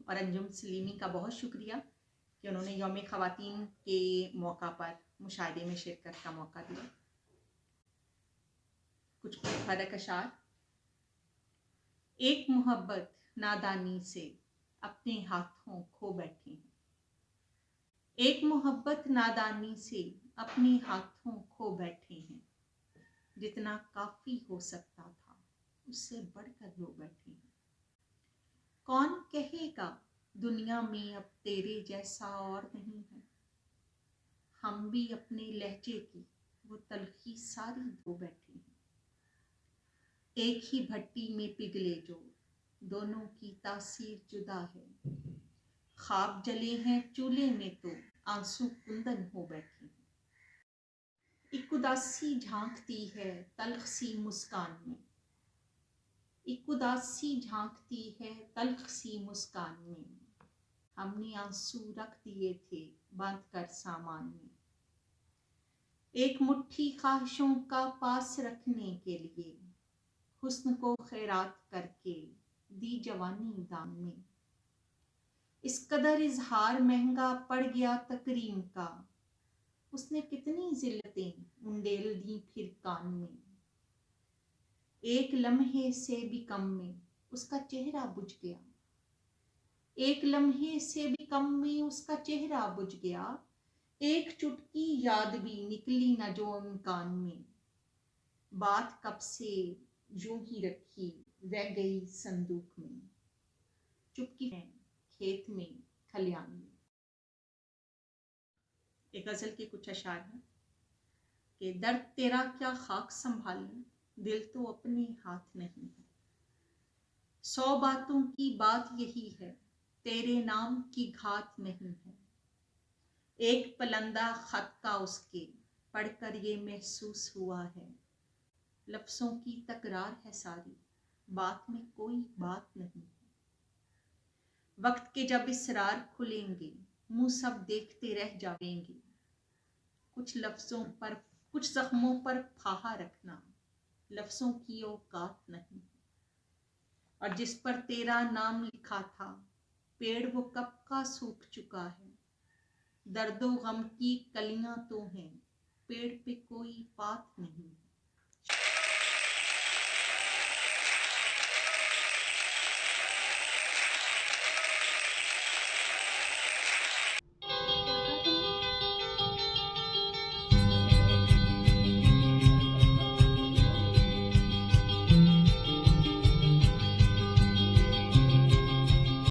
اور انجم سلیمی کا بہت شکریہ کہ انہوں نے یوم خواتین کے موقع پر مشاہدے میں شرکت کا موقع دیا. کچھ فرق اشعار. ایک محبت نادانی سے اپنے ہاتھوں کھو بیٹھے ہیں. ایک محبت نادانی سے اپنے ہاتھوں کھو بیٹھے ہیں. جتنا کافی ہو سکتا تھا اس سے بڑھ کر رو بیٹھے ہیں. کون کہے گا دنیا میں اب تیرے جیسا اور نہیں ہے. ہم بھی اپنے لہجے کی وہ تلخی ساری دھو بیٹھے ہیں. ایک ہی بھٹی میں پگھلے جو دونوں کی تاثیر جدا ہے. خواب جلے ہیں چولہے میں تو آنسو کندن ہو بیٹھے ہیں. ایک اداسی جھانکتی ہے تلخ سی مسکان میں. ایک اداسی جھانکتی ہے تلخ سی مسکان میں. ہم نے آنسو رکھ دیے تھے باندھ کر سامان میں. ایک مٹھی خواہشوں کا پاس رکھنے کے لیے حسن کو خیرات کر کے دی جوانی دام میں. اس قدر اظہار مہنگا پڑ گیا تکریم کا. اس نے کتنی ذلتیں انڈیل دیں پھر کان میں. ایک لمحے سے بھی کم میں اس کا چہرہ بجھ گیا. ایک لمحے سے بھی کم میں اس کا چہرہ بجھ گیا. ایک چٹکی یاد بھی نکلی نہ جو امکان میں. بات کب سے یوں ہی رکھی رہ گئی صندوق میں. چپکی ہے کھیت میں کھلیان میں. ایک غزل کے کچھ اشعار ہیں کہ درد تیرا کیا خاک سنبھالیں دل تو اپنے ہاتھ نہیں ہے. 100 باتوں کی بات یہی ہے تیرے نام کی گھات نہیں ہے. ایک پلندہ خط کا اس کے پڑھ کر یہ محسوس ہوا ہے. لفظوں کی تکرار ہے ساری بات میں کوئی بات نہیں ہے. وقت کے جب اسرار کھلیں گے منہ سب دیکھتے رہ جاویں گے. کچھ لفظوں پر کچھ زخموں پر پھاہا رکھنا لفظوں کی اوقات نہیں. اور جس پر تیرا نام لکھا تھا پیڑ وہ کب کا سوکھ چکا ہے. درد و غم کی کلیاں تو ہیں پیڑ پہ کوئی بات نہیں.